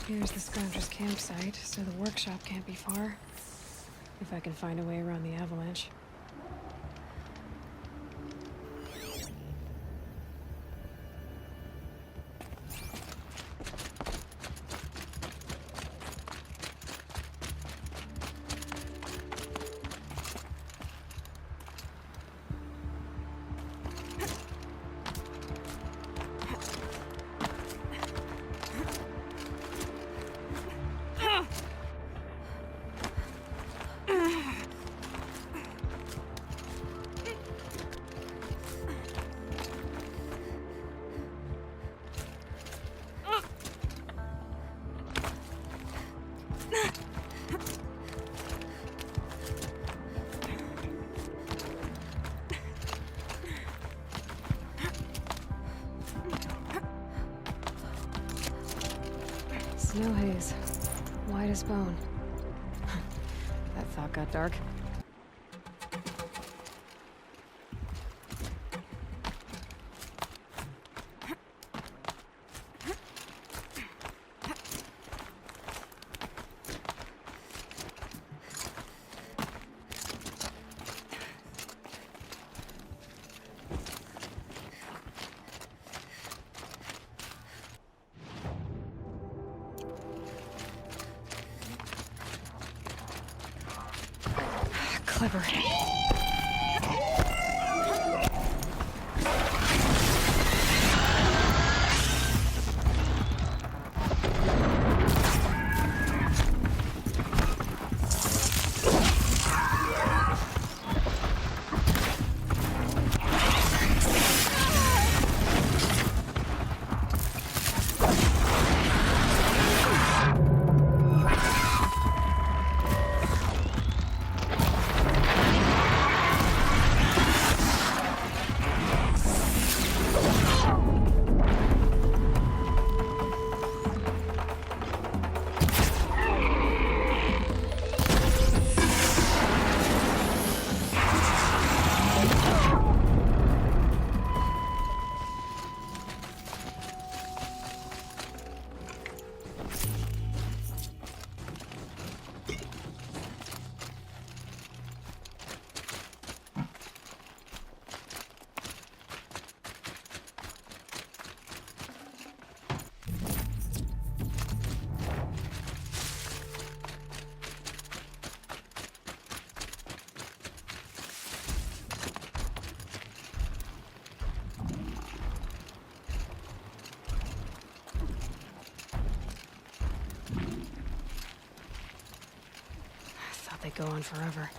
Here's the Scoundrel's campsite, so the workshop can't be far. If I can find a way around the avalanche. Snow haze. White as bone. That thought got dark. Clever. They go on forever.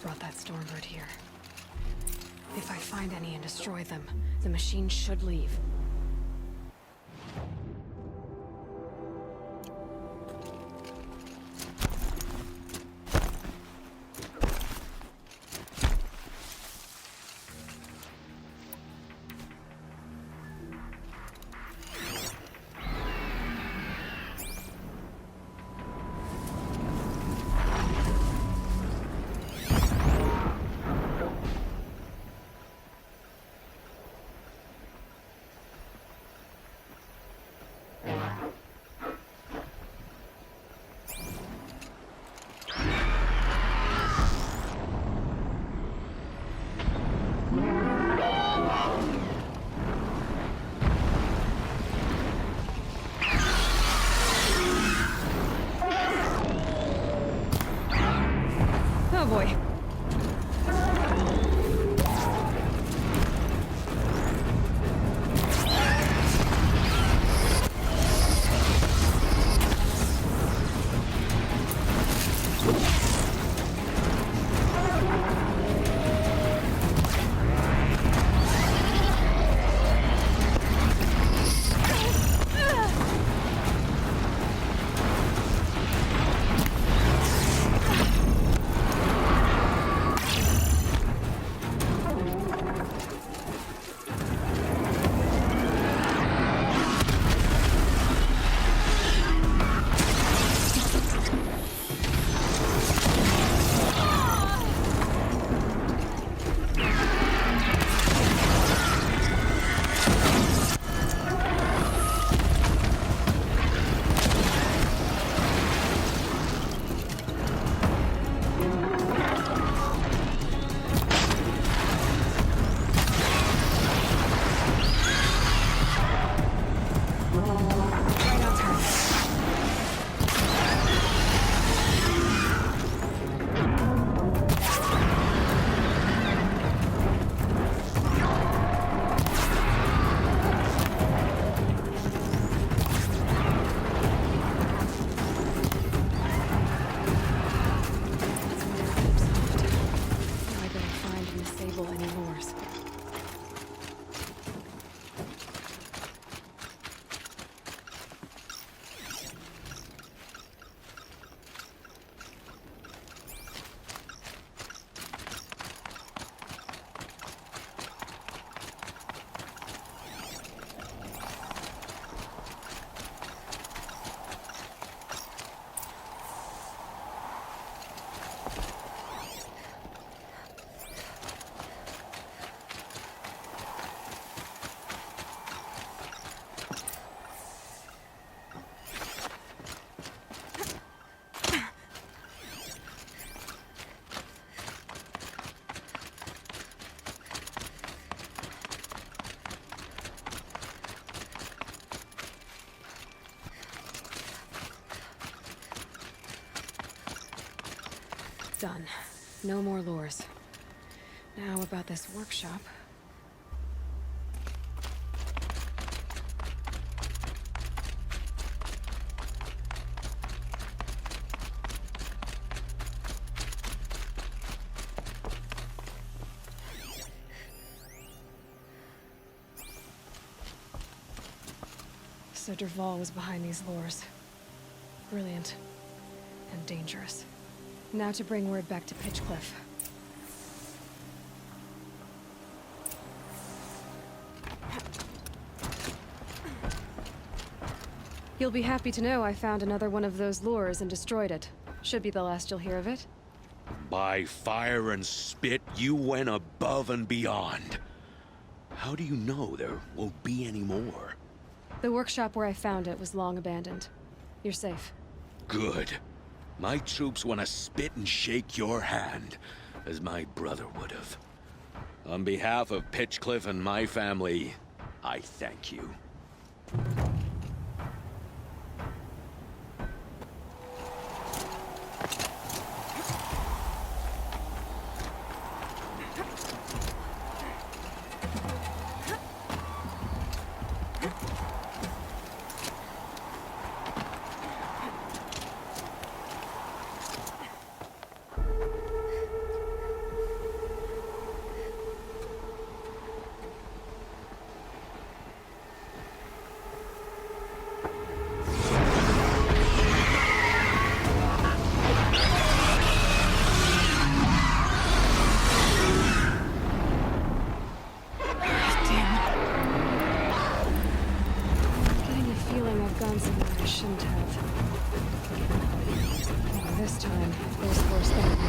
Brought that Stormbird here. If I find any and destroy them, the machine should leave. Done. No more lures. Now about this workshop. So Derval was behind these lures. Brilliant. And dangerous. Now to bring word back to Pitchcliff. You'll be happy to know I found another one of those lures and destroyed it. Should be the last you'll hear of it. By fire and spit, you went above and beyond. How do you know there won't be any more? The workshop where I found it was long abandoned. You're safe. Good. My troops want to spit and shake your hand, as my brother would have. On behalf of Pitchcliff and my family, I thank you. Shouldn't have. This time, there's worse than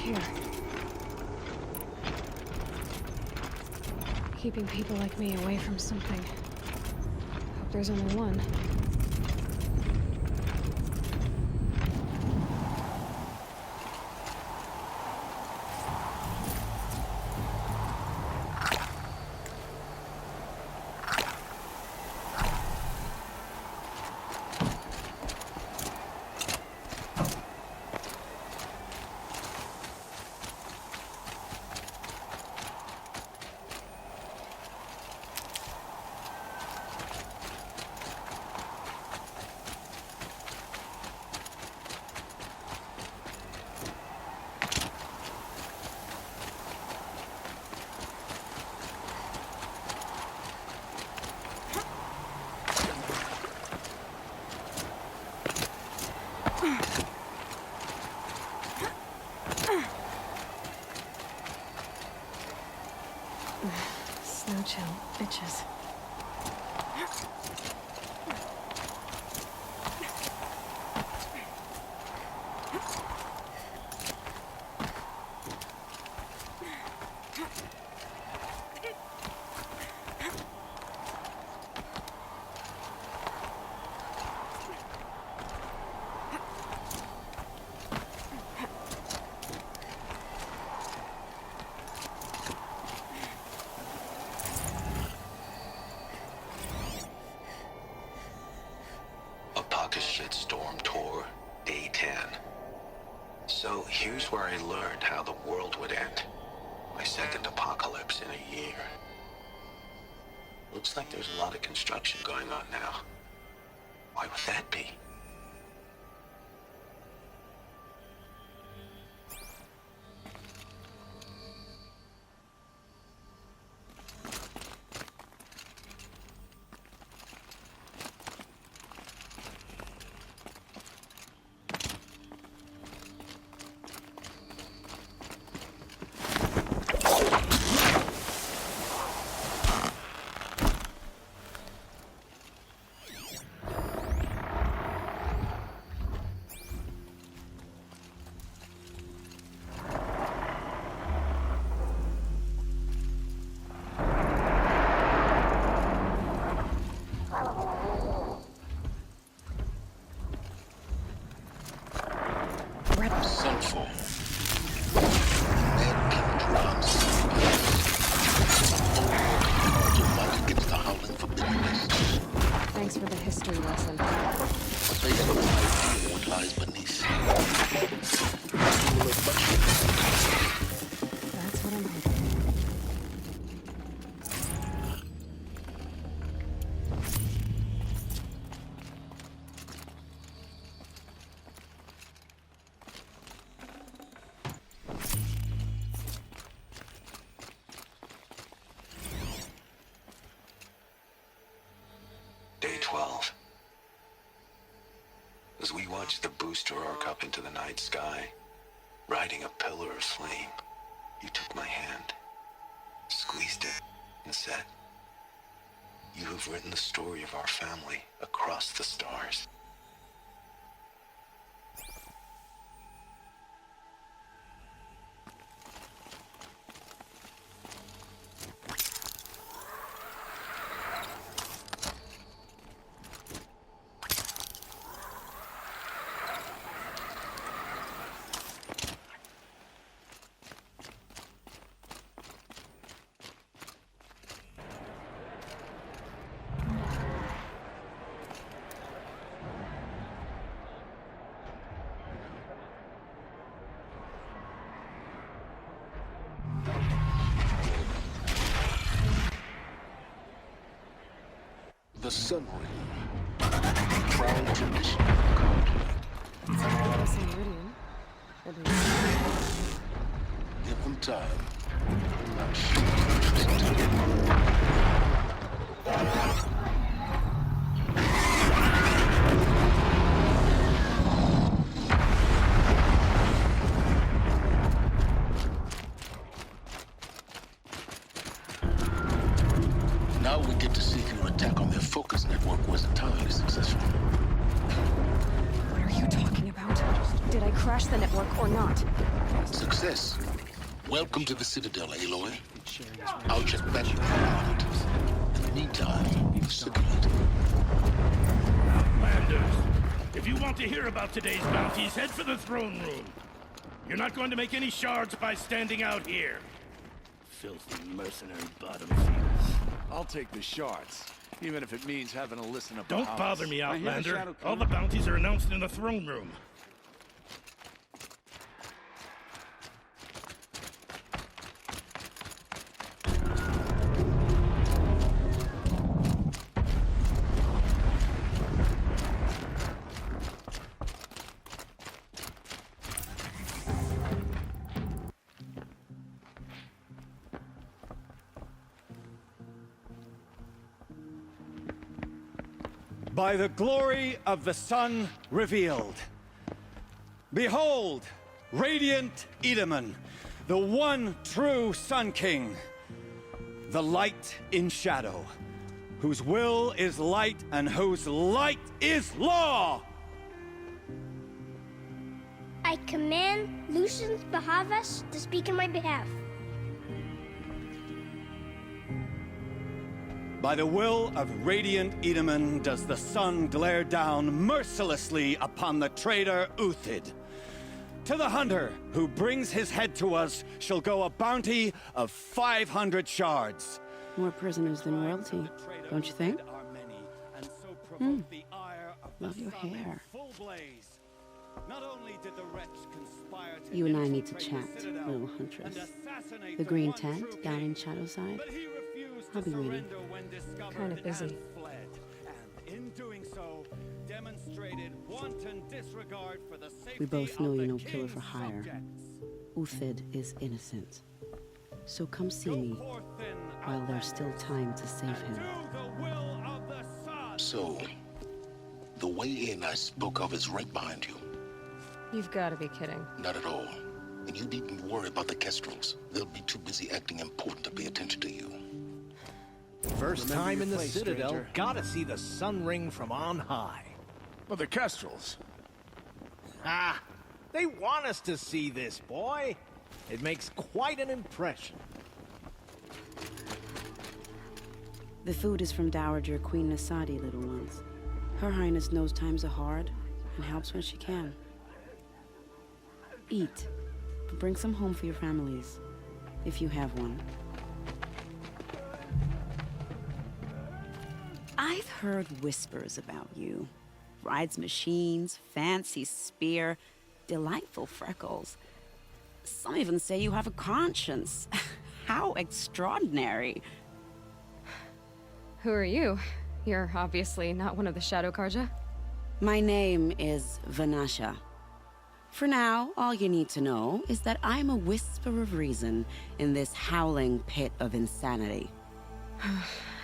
here? Keeping people like me away from something. Hope there's only one. Snow chill, bitches. Shitstorm tour, day 10. So here's where I learned how the world would end. My second apocalypse in a year. Looks like there's a lot of construction going on now. Why would that be? Thanks for the history lesson. They have no idea what lies beneath. That's what I'm hoping. Day 12. As we watched the booster arc up into the night sky, riding a pillar of flame, you took my hand, squeezed it, and said, "You have written the story of our family across the stars." The summary. Crown tradition. It's Meridian. At least. Give them time. I'm not sure. Now we get to see if your attack on their focus network was entirely successful. What are you talking about? Did I I crash the network or not? Success. Welcome to the Citadel, Aloy. I'll just bet you on it. In the meantime, circulate. Outlanders, if you want to hear about today's bounties, head for the throne room. You're not going to make any shards by standing out here. Filthy mercenary bottom feeders. I'll take the shards, even if it means having to listen to Don't Bahamas. bother me, I hear the Outlander. shadow All the coming. bounties are announced in the throne room. By the glory of the sun revealed. Behold, radiant Edaman, the one true Sun King, the light in shadow, whose will is light and whose light is law! I command Lucius Bahavas to speak in my behalf. By the will of radiant Edaman does the sun glare down mercilessly upon the traitor Uthid. To the hunter who brings his head to us shall go a bounty of 500 shards. More prisoners than royalty, don't you think? Love your hair. You and I need to chat, little huntress. The green tent down in Shadowside. I'll be waiting. Kinda busy. We both know you're no killer for hire. Uthid is innocent. So come see me while there's still time to save him. So, the way in I spoke of is right behind you. You've got to be kidding. Not at all. And you needn't worry about the Kestrels. They'll be too busy acting important to pay attention to you. First Remember time your in the place, Citadel, stranger. gotta see the sun ring from on high. Well, the Kestrels. Ah, they want us to see this, boy. It makes quite an impression. The food is from Dowager Queen Nasadi, little ones. Her Highness knows times are hard and helps when she can. Eat, but bring some home for your families, if you have one. I've heard whispers about you. Rides machines, fancy spear, delightful freckles. Some even say you have a conscience. How extraordinary. Who are you? You're obviously not one of the Shadow Karja. My name is Vanasha. For now, all you need to know is that I'm a whisper of reason in this howling pit of insanity.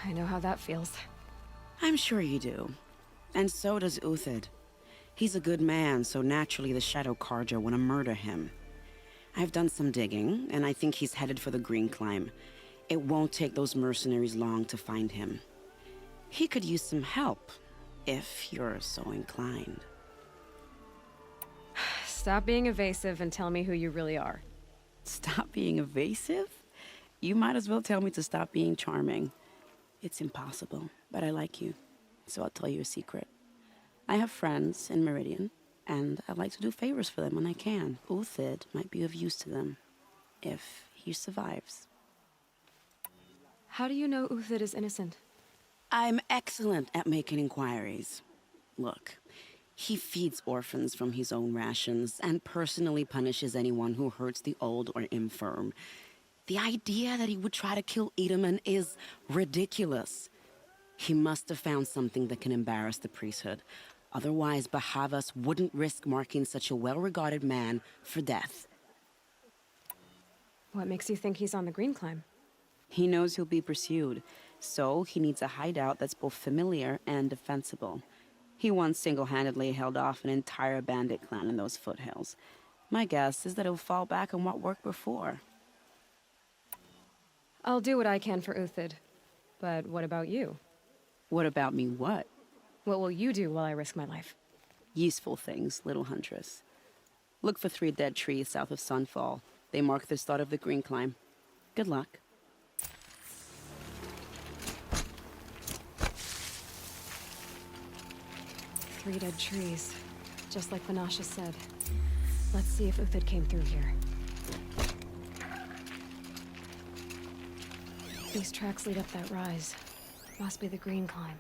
I know how that feels. I'm sure you do. And so does Uthid. He's a good man, so naturally the Shadow Karja want to murder him. I've done some digging, and I think he's headed for the Green Climb. It won't take those mercenaries long to find him. He could use some help, if you're so inclined. Stop being evasive and tell me who you really are. Stop being evasive? You might as well tell me to stop being charming. It's impossible, but I like you, so I'll tell you a secret. I have friends in Meridian, and I like to do favors for them when I can. Uthid might be of use to them, if he survives. How do you know Uthid is innocent? I'm excellent at making inquiries. Look, he feeds orphans from his own rations and personally punishes anyone who hurts the old or infirm. The idea that he would try to kill Edaman is ridiculous. He must have found something that can embarrass the priesthood. Otherwise, Bahavas wouldn't risk marking such a well-regarded man for death. What makes you think he's on the Green Climb? He knows he'll be pursued, so he needs a hideout that's both familiar and defensible. He once single-handedly held off an entire bandit clan in those foothills. My guess is that he'll fall back on what worked before. I'll do what I can for Uthid. But what about you? What about me what? What will you do while I risk my life? Useful things, little huntress. Look for 3 dead trees south of Sunfall. They mark the start of the green climb. Good luck. 3 dead trees, just like Banasha said. Let's see if Uthid came through here. These tracks lead up that rise. Must be the green climb.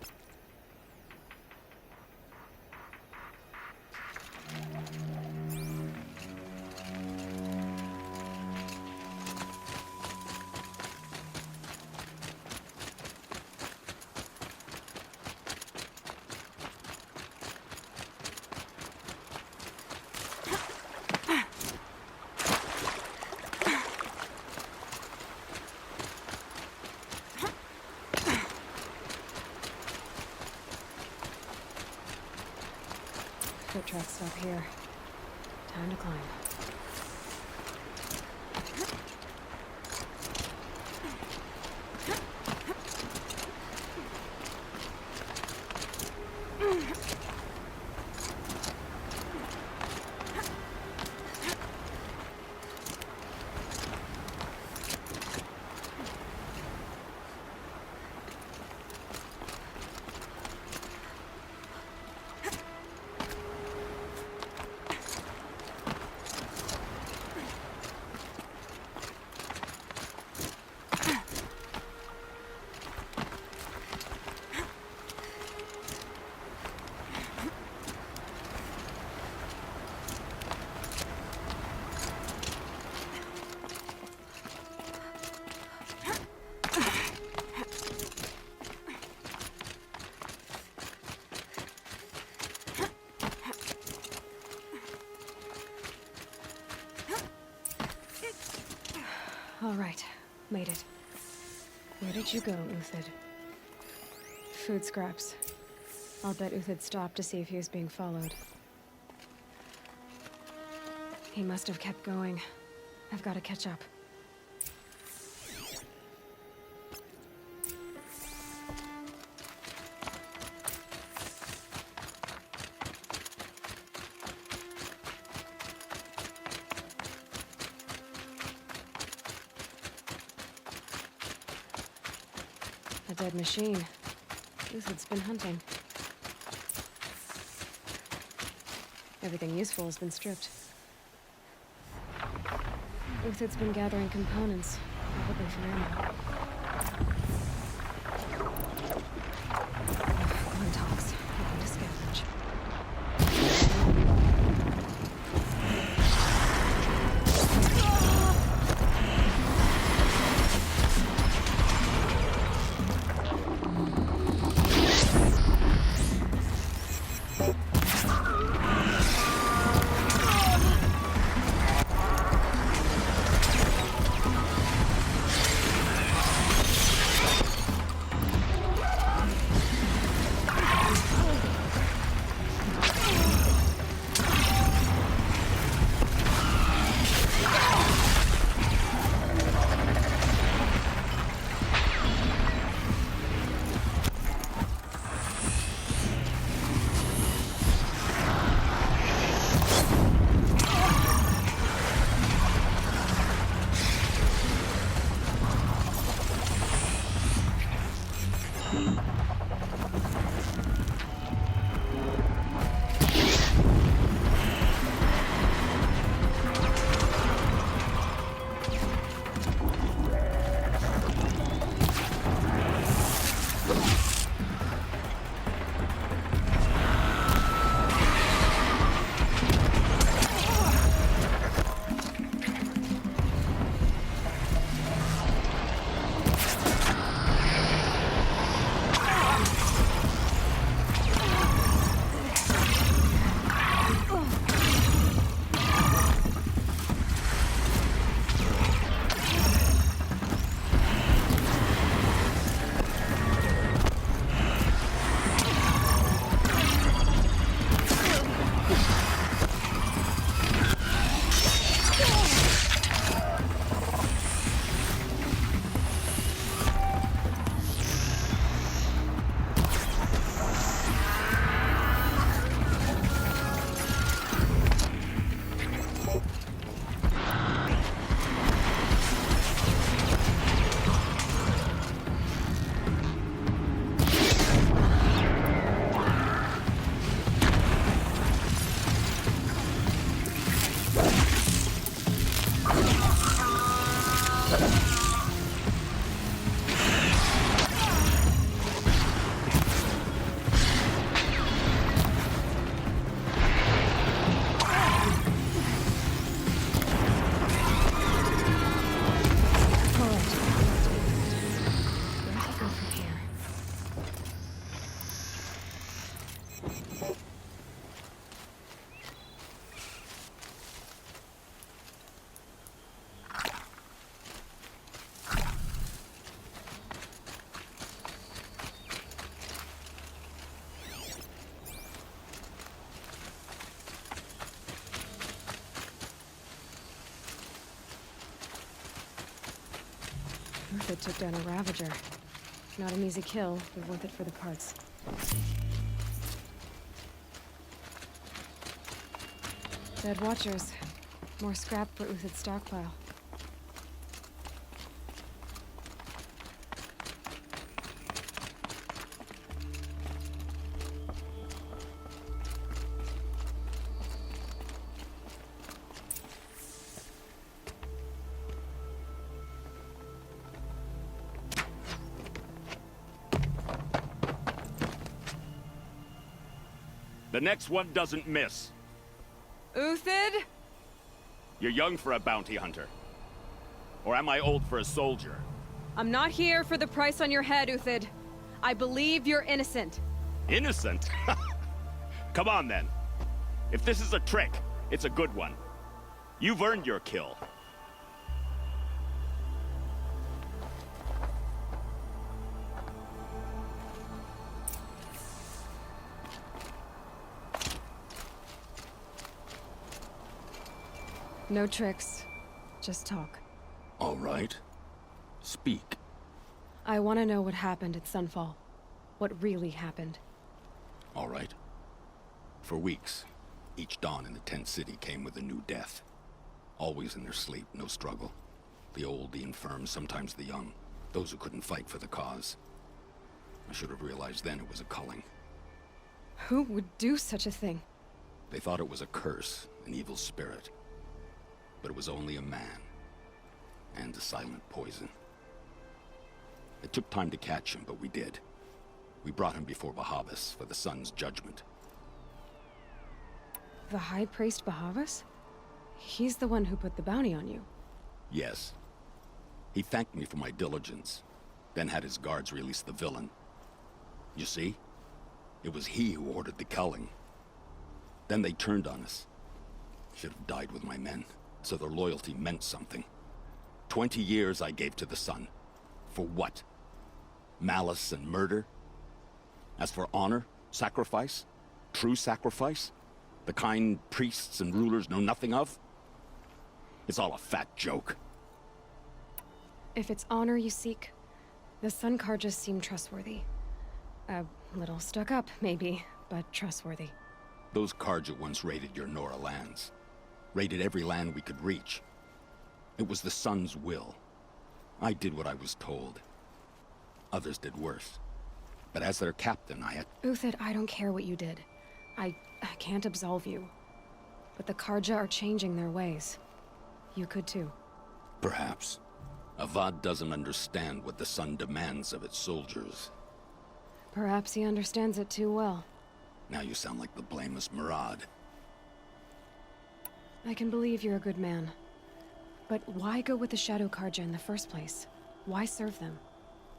Foot tracks stop here. Time to climb. All right, made it. Where did you go, Uthid? Food scraps. I'll bet Uthid stopped to see if he was being followed. He must have kept going. I've got to catch up. A dead machine. Uthid's been hunting. Everything useful has been stripped. Uthid's been gathering components, probably for ammo. Glintox, hoping to scavenge. That took down a Ravager. Not an easy kill, but worth it for the parts. Dead Watchers. More scrap for Uthid's stockpile. The next one doesn't miss. Uthid? You're young for a bounty hunter. Or am I old for a soldier? I'm not here for the price on your head, Uthid. I believe you're innocent. Innocent? Come on, then. If this is a trick, it's a good one. You've earned your kill. No tricks. Just talk. All right. Speak. I want to know what happened at Sunfall. What really happened. All right. For weeks, each dawn in the tent city came with a new death. Always in their sleep, no struggle. The old, the infirm, sometimes the young. Those who couldn't fight for the cause. I should have realized then it was a culling. Who would do such a thing? They thought it was a curse, an evil spirit. But it was only a man. And a silent poison. It took time to catch him, but we did. We brought him before Bahavas for the sun's judgment. The High Priest Bahavas? He's the one who put the bounty on you. Yes. He thanked me for my diligence, then had his guards release the villain. You see? It was he who ordered the culling. Then they turned on us. Should have died with my men, so their loyalty meant something. 20 years I gave to the sun. For what? Malice and murder? As for honor, sacrifice, true sacrifice, the kind priests and rulers know nothing of? It's all a fat joke. If it's honor you seek, the Sun Karjas seem trustworthy. A little stuck up, maybe, but trustworthy. Those Karja once raided your Nora lands. Raided every land we could reach. It was the Sun's will. I did what I was told. Others did worse. But as their captain, I had... Uthid, I don't care what you did. I can't absolve you. But the Karja are changing their ways. You could too. Perhaps. Avad doesn't understand what the Sun demands of its soldiers. Perhaps he understands it too well. Now you sound like the blameless Murad. I can believe you're a good man. But why go with the Shadow Karja in the first place? Why serve them?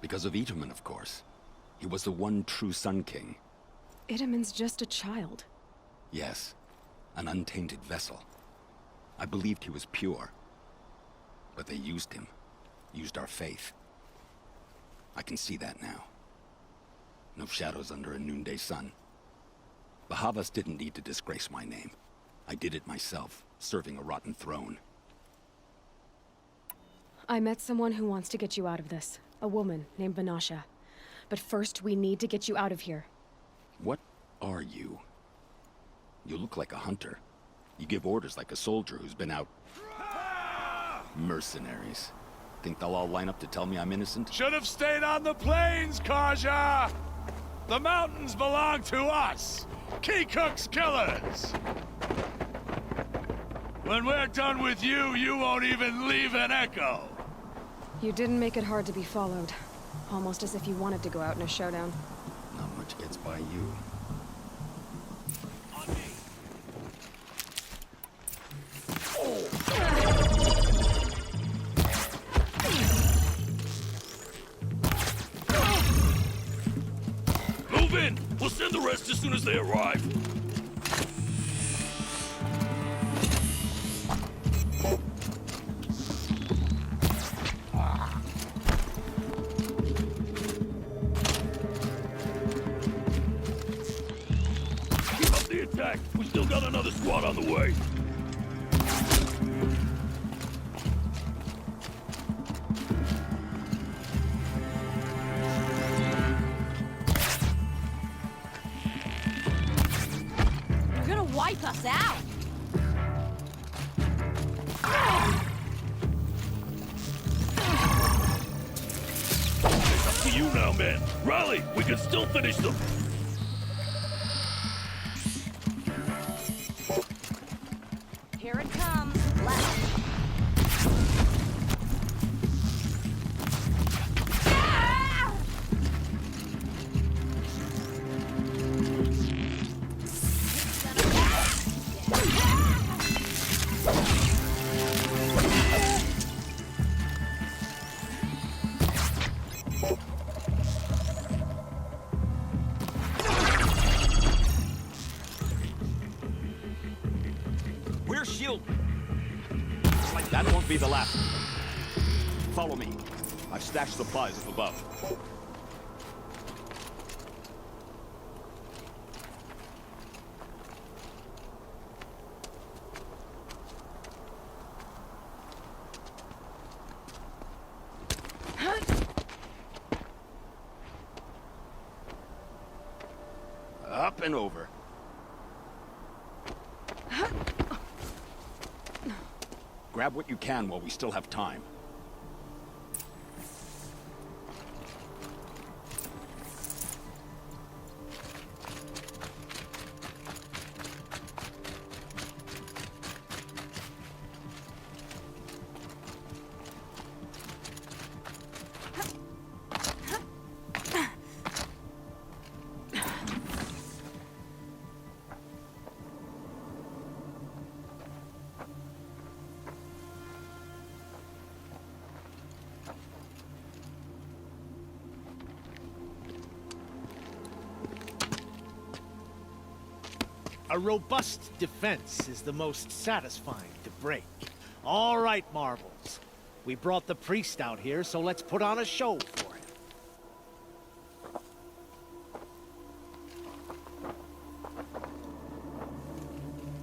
Because of Itaman, of course. He was the one true Sun King. Itaman's just a child. Yes, an untainted vessel. I believed he was pure. But they used him. Used our faith. I can see that now. No shadows under a noonday sun. Bahavas didn't need to disgrace my name. I did it myself, serving a rotten throne. I met someone who wants to get you out of this. A woman named Vanasha. But first, we need to get you out of here. What are you? You look like a hunter. You give orders like a soldier who's been out... Mercenaries. Think they'll all line up to tell me I'm innocent? Should have stayed on the plains, Kaja! The mountains belong to us! Kikuk's killers! When we're done with you, you won't even leave an echo! You didn't make it hard to be followed. Almost as if you wanted to go out in a showdown. Not much gets by you. Move in! We'll send the rest as soon as they arrive. Keep up the attack! We still got another squad on the way. You're gonna wipe us out! It's up to you now, man. Rally! We can still finish them! Here it comes. Left. We're shielded. That won't be the last. Follow me. I've stashed supplies up above. Up and over. Grab what you can while we still have time. A robust defense is the most satisfying to break. All right, Marbles. We brought the priest out here, so let's put on a show for him.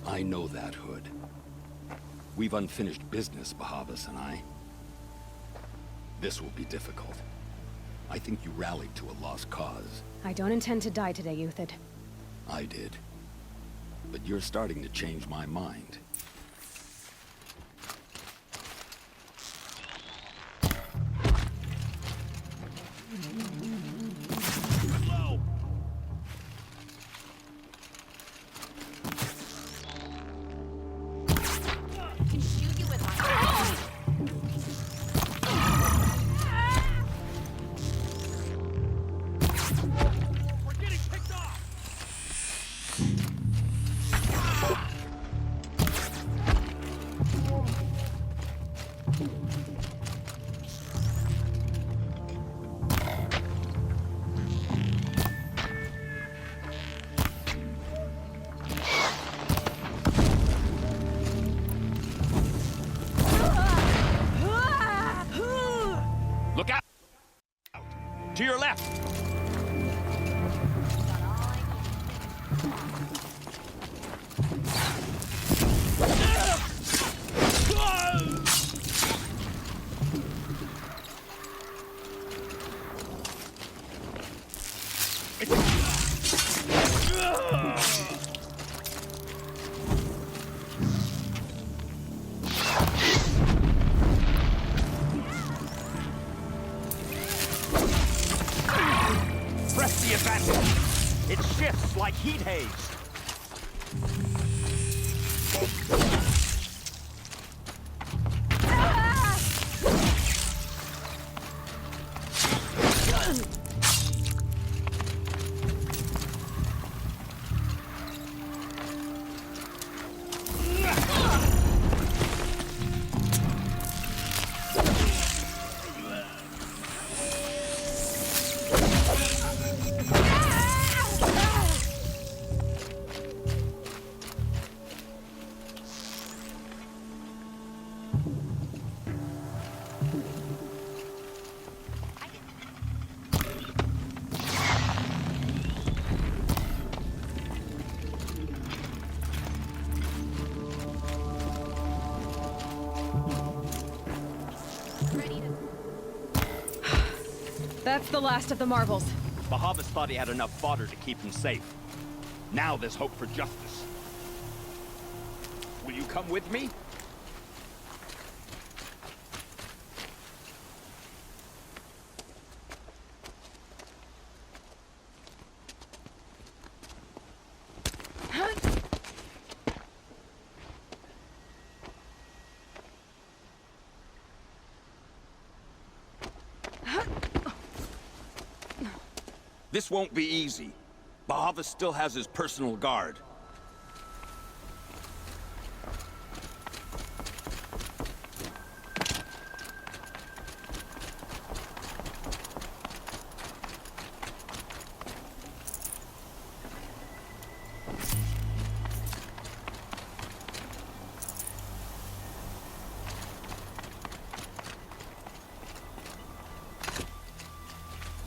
I know that, Hood. We've unfinished business, Bahavas and I. This will be difficult. I think you rallied to a lost cause. I don't intend to die today, Uthid. I did. But you're starting to change my mind. Look out! To your left! Press the advantage. It shifts like heat haze. That's the last of the marbles. Bahavas thought he had enough fodder to keep him safe. Now there's hope for justice. Will you come with me? This won't be easy. Bahavas still has his personal guard.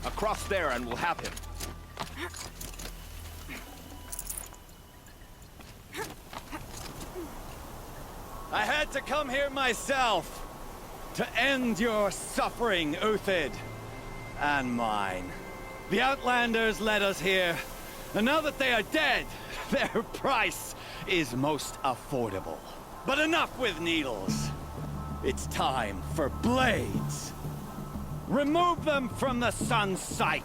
Across there and we'll have him. I had to come here myself to end your suffering, Uthid, and mine. The Outlanders led us here, and now that they are dead, their price is most affordable. But enough with needles. It's time for blades. Remove them from the sun's sight.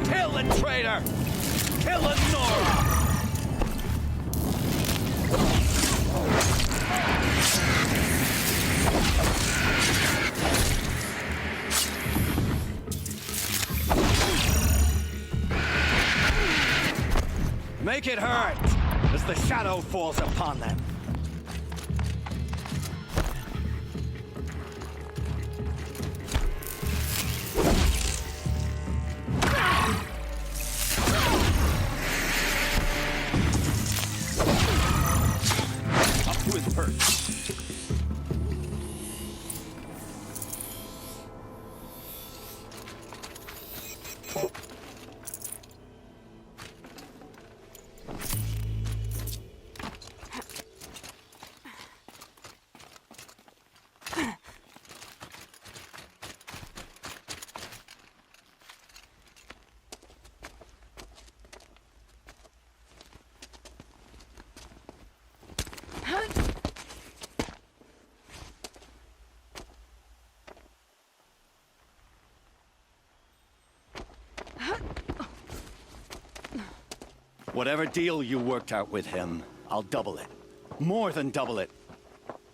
Kill the traitor! Kill the Nora! Make it hurt as the shadow falls upon them. Up to his perch. Whatever deal you worked out with him, I'll double it. More than double it.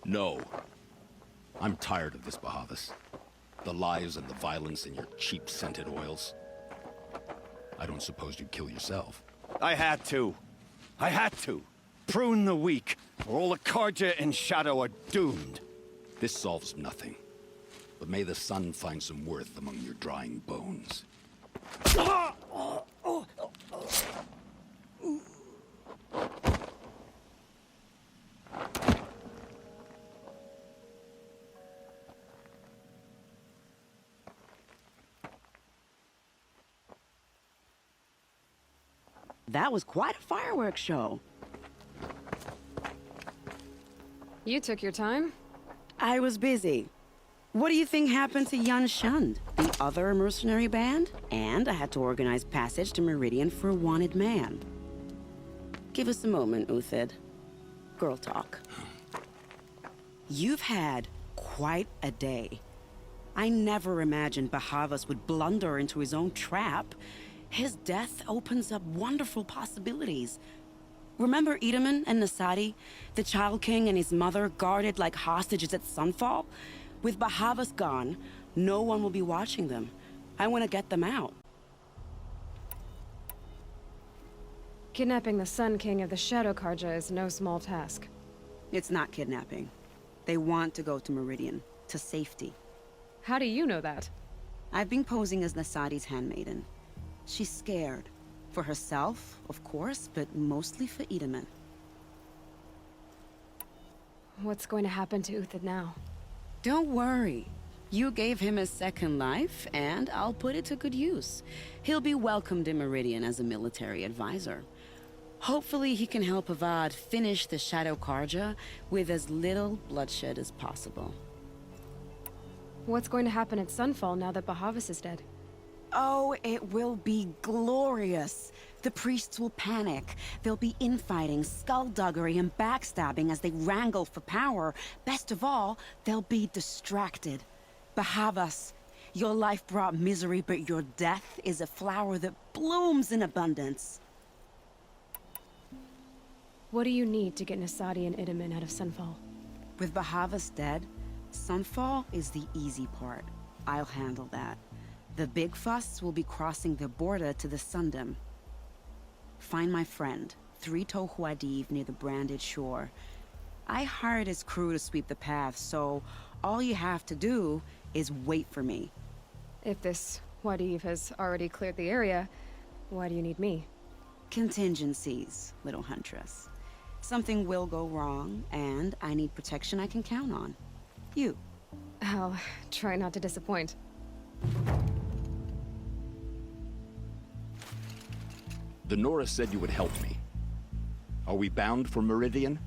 No. I'm tired of this, Bahavas. The lies and the violence and your cheap scented oils. I don't suppose you'd kill yourself. I had to. I had to. Prune the weak, or all the Karja in Shadow are doomed. This solves nothing. But may the sun find some worth among your drying bones. That was quite a fireworks show. You took your time? I was busy. What do you think happened to Yan Shund, the other mercenary band? And I had to organize passage to Meridian for a wanted man. Give us a moment, Uthid. Girl talk. You've had quite a day. I never imagined Bahavas would blunder into his own trap. His death opens up wonderful possibilities. Remember Edaman and Nasadi, the Child King and his mother guarded like hostages at sunfall? With Bahavas gone, no one will be watching them. I want to get them out. Kidnapping the Sun King of the Shadow Karja is no small task. It's not kidnapping. They want to go to Meridian, to safety. How do you know that? I've been posing as Nasadi's handmaiden. She's scared. For herself, of course, but mostly for Edaman. What's going to happen to Uthid now? Don't worry. You gave him a second life, and I'll put it to good use. He'll be welcomed in Meridian as a military advisor. Hopefully he can help Avad finish the Shadow Karja with as little bloodshed as possible. What's going to happen at Sunfall now that Bahavas is dead? Oh, it will be glorious. The priests will panic. There'll be infighting, skullduggery, and backstabbing as they wrangle for power. Best of all, they'll be distracted. Bahavas, your life brought misery, but your death is a flower that blooms in abundance. What do you need to get Nasadi and Idaman out of Sunfall? With Bahavas dead, Sunfall is the easy part. I'll handle that. The big fuss will be crossing the border to the Sundom. Find my friend, 3-Toe Huadiv, near the branded shore. I hired his crew to sweep the path, so all you have to do is wait for me. If this Huadiv has already cleared the area, why do you need me? Contingencies, little huntress. Something will go wrong, and I need protection I can count on. You. I'll try not to disappoint. The Nora said you would help me. Are we bound for Meridian?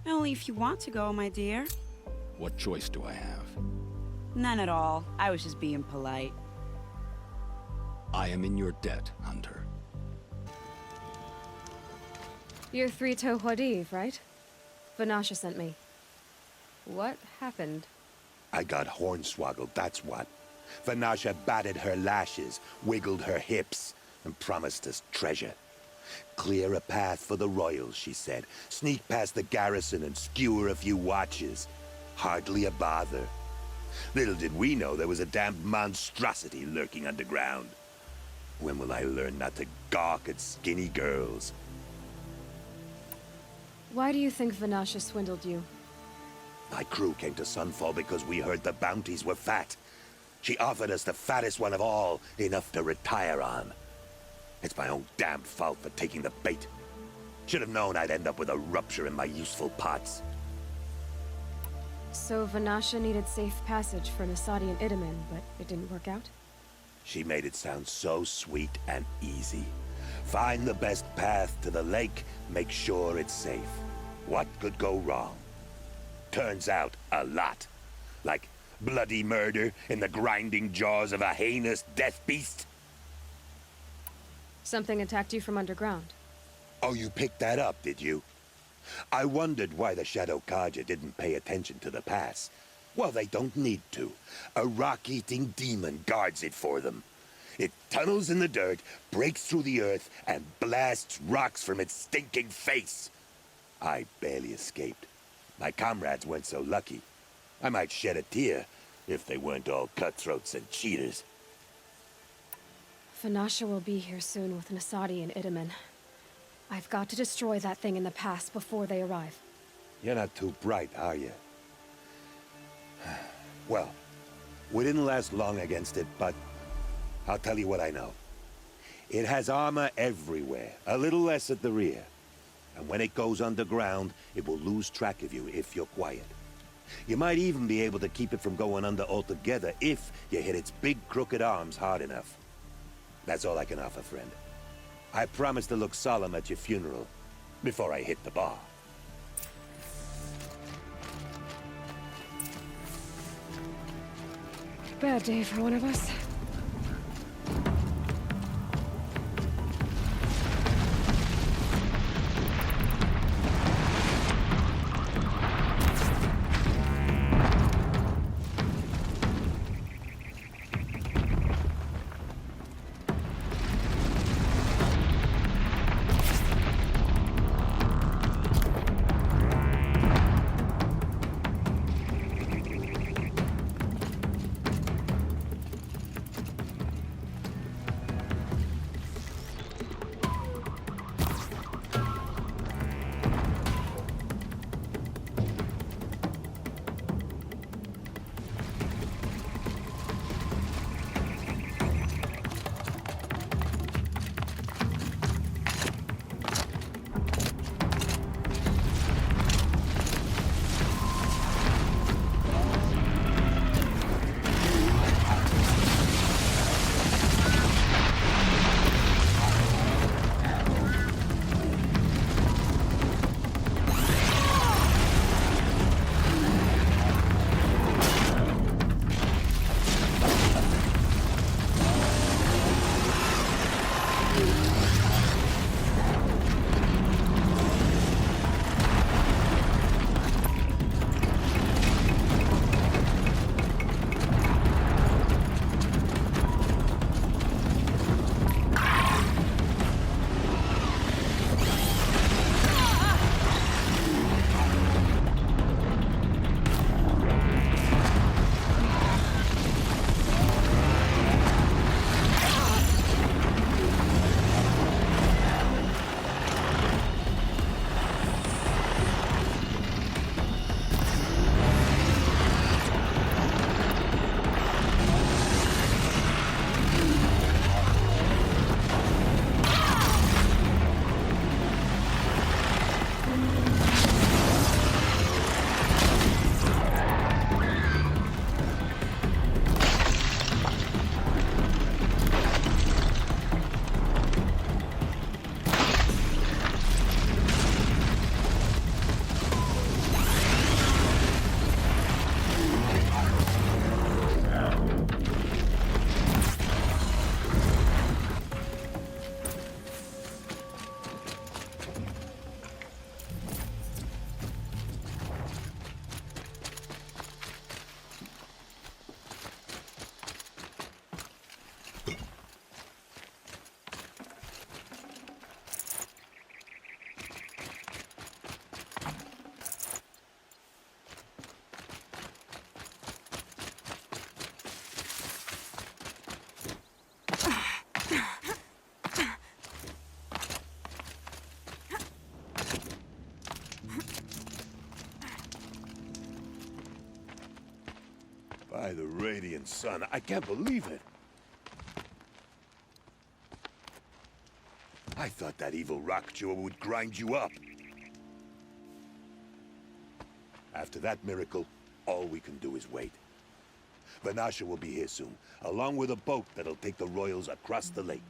Only if you want to go, my dear. What choice do I have? None at all. I was just being polite. I am in your debt, Hunter. You're 3-Toe Huadiv, right? Vanasha sent me. What happened? I got hornswoggled, that's what. Vanasha batted her lashes, wiggled her hips, and promised us treasure. Clear a path for the royals, she said. Sneak past the garrison and skewer a few watches. Hardly a bother. Little did we know there was a damned monstrosity lurking underground. When will I learn not to gawk at skinny girls? Why do you think Vanasha swindled you? My crew came to Sunfall because we heard the bounties were fat. She offered us the fattest one of all, enough to retire on. It's my own damned fault for taking the bait. Should have known I'd end up with a rupture in my useful pots. So Vanasha needed safe passage for Nasadi and Idaman, but it didn't work out? She made it sound so sweet and easy. Find the best path to the lake, make sure it's safe. What could go wrong? Turns out, a lot. Like bloody murder in the grinding jaws of a heinous death beast. Something attacked you from underground. Oh, you picked that up, did you? I wondered why the Shadow Karja didn't pay attention to the pass. Well, they don't need to. A rock-eating demon guards it for them. It tunnels in the dirt, breaks through the earth, and blasts rocks from its stinking face. I barely escaped. My comrades weren't so lucky. I might shed a tear if they weren't all cutthroats and cheaters. Vanasha will be here soon with Nasadi and Idaman. I've got to destroy that thing in the pass before they arrive. You're not too bright, are you? Well, we didn't last long against it, but I'll tell you what I know. It has armor everywhere, a little less at the rear. And when it goes underground, it will lose track of you if you're quiet. You might even be able to keep it from going under altogether if you hit its big crooked arms hard enough. That's all I can offer, friend. I promise to look solemn at your funeral before I hit the bar. Bad day for one of us. By the radiant sun, I can't believe it. I thought that evil rock chewer would grind you up. After that miracle, all we can do is wait. Vanasha will be here soon, along with a boat that'll take the royals across the lake.